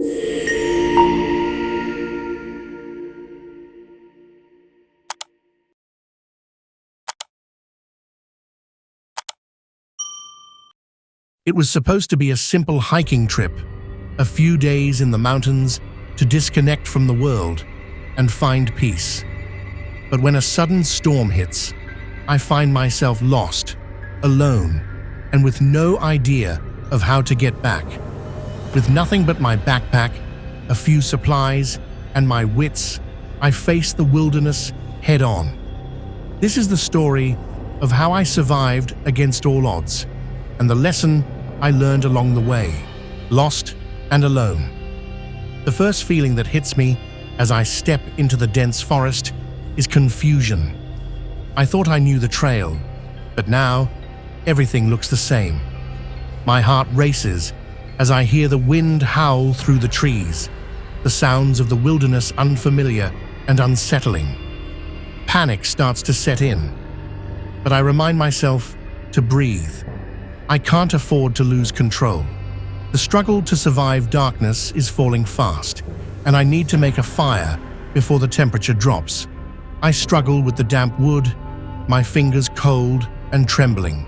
It was supposed to be a simple hiking trip, a few days in the mountains to disconnect from the world and find peace. But when a sudden storm hits, I find myself lost, alone, and with no idea of how to get back. With nothing but my backpack, a few supplies, and my wits, I face the wilderness head-on. This is the story of how I survived against all odds, and the lesson I learned along the way, lost and alone. The first feeling that hits me as I step into the dense forest is confusion. I thought I knew the trail, but now everything looks the same. My heart races as I hear the wind howl through the trees, the sounds of the wilderness unfamiliar and unsettling. Panic starts to set in, but I remind myself to breathe. I can't afford to lose control. The struggle to survive darkness is falling fast, and I need to make a fire before the temperature drops. I struggle with the damp wood, my fingers cold and trembling.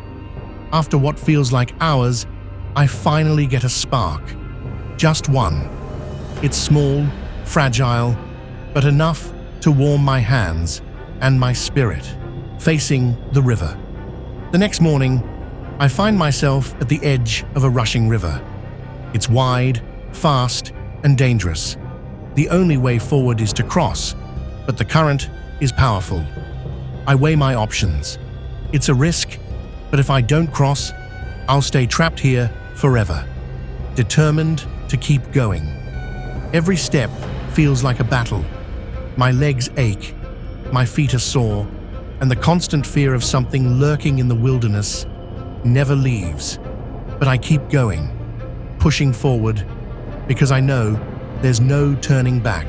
After what feels like hours, I finally get a spark. Just one. It's small, fragile, but enough to warm my hands and my spirit, facing the river. The next morning, I find myself at the edge of a rushing river. It's wide, fast, and dangerous. The only way forward is to cross, but the current is powerful. I weigh my options. It's a risk, but if I don't cross, I'll stay trapped here forever, determined to keep going. Every step feels like a battle. My legs ache, my feet are sore, and the constant fear of something lurking in the wilderness never leaves. But I keep going, pushing forward, because I know there's no turning back.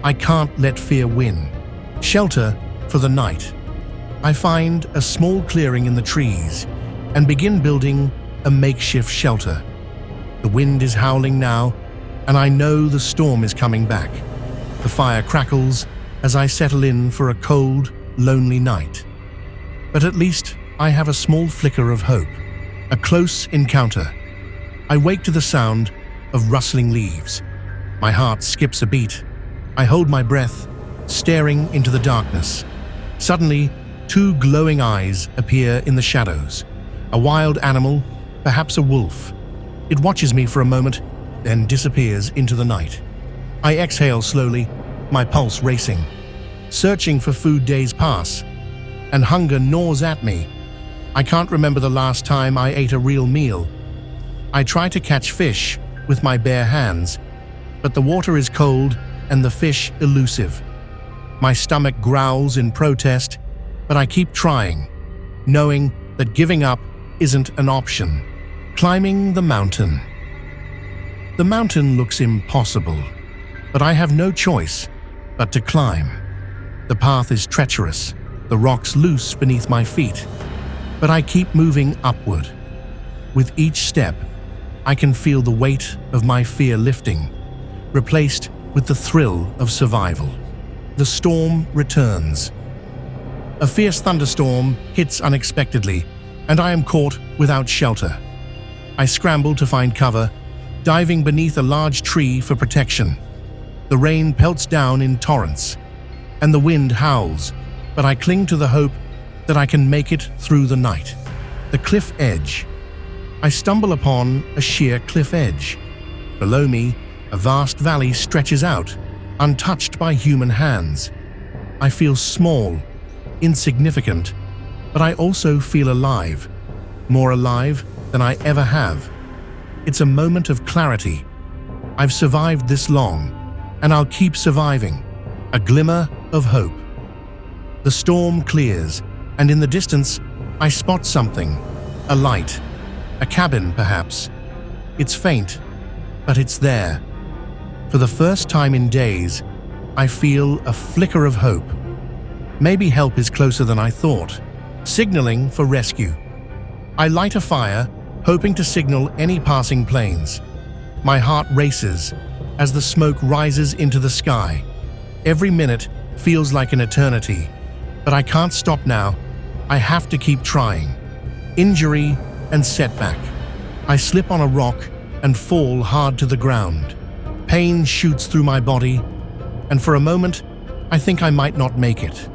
I can't let fear win. Shelter for the night. I find a small clearing in the trees and begin building a makeshift shelter. The wind is howling now, and I know the storm is coming back. The fire crackles as I settle in for a cold, lonely night. But at least I have a small flicker of hope, a close encounter. I wake to the sound of rustling leaves. My heart skips a beat. I hold my breath, staring into the darkness. Suddenly, two glowing eyes appear in the shadows. A wild animal, perhaps a wolf. It watches me for a moment, then disappears into the night. I exhale slowly, my pulse racing. Searching for food days pass, and hunger gnaws at me. I can't remember the last time I ate a real meal. I try to catch fish with my bare hands, but the water is cold and the fish elusive. My stomach growls in protest, but I keep trying, knowing that giving up isn't an option. Climbing the mountain. The mountain looks impossible, but I have no choice but to climb. The path is treacherous, the rocks loose beneath my feet, but I keep moving upward. With each step, I can feel the weight of my fear lifting, replaced with the thrill of survival. The storm returns. A fierce thunderstorm hits unexpectedly, and I am caught without shelter. I scramble to find cover, diving beneath a large tree for protection. The rain pelts down in torrents, and the wind howls, but I cling to the hope that I can make it through the night. The cliff edge. I stumble upon a sheer cliff edge. Below me, a vast valley stretches out, untouched by human hands. I feel small, insignificant, but I also feel alive, more alive than I ever have. It's a moment of clarity. I've survived this long, and I'll keep surviving. A glimmer of hope. The storm clears, and in the distance, I spot something. A light. A cabin, perhaps. It's faint, but it's there. For the first time in days, I feel a flicker of hope. Maybe help is closer than I thought, signaling for rescue. I light a fire, hoping to signal any passing planes. My heart races, as the smoke rises into the sky. Every minute feels like an eternity, but I can't stop now. I have to keep trying. Injury and setback. I slip on a rock and fall hard to the ground. Pain shoots through my body, and for a moment, I think I might not make it.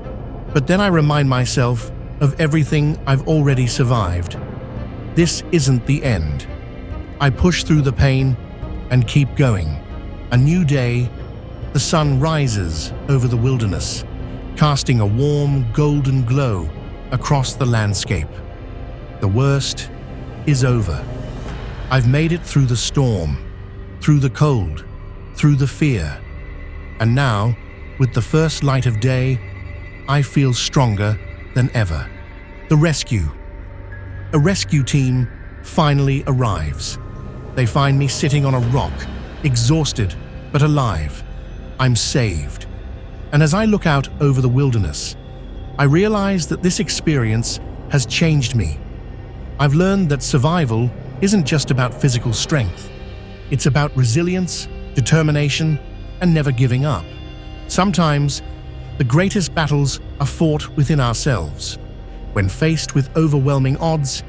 But then I remind myself of everything I've already survived. This isn't the end. I push through the pain and keep going. A new day, the sun rises over the wilderness, casting a warm, golden glow across the landscape. The worst is over. I've made it through the storm, through the cold, through the fear. And now, with the first light of day, I feel stronger than ever. The rescue. A rescue team finally arrives. They find me sitting on a rock, exhausted but alive. I'm saved. And as I look out over the wilderness, I realize that this experience has changed me. I've learned that survival isn't just about physical strength. It's about resilience, determination, and never giving up. Sometimes, the greatest battles are fought within ourselves. When faced with overwhelming odds,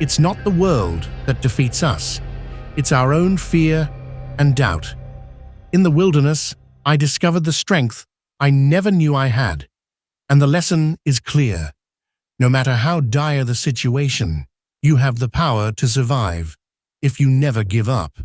it's not the world that defeats us. It's our own fear and doubt. In the wilderness, I discovered the strength I never knew I had. And the lesson is clear. No matter how dire the situation, you have the power to survive if you never give up.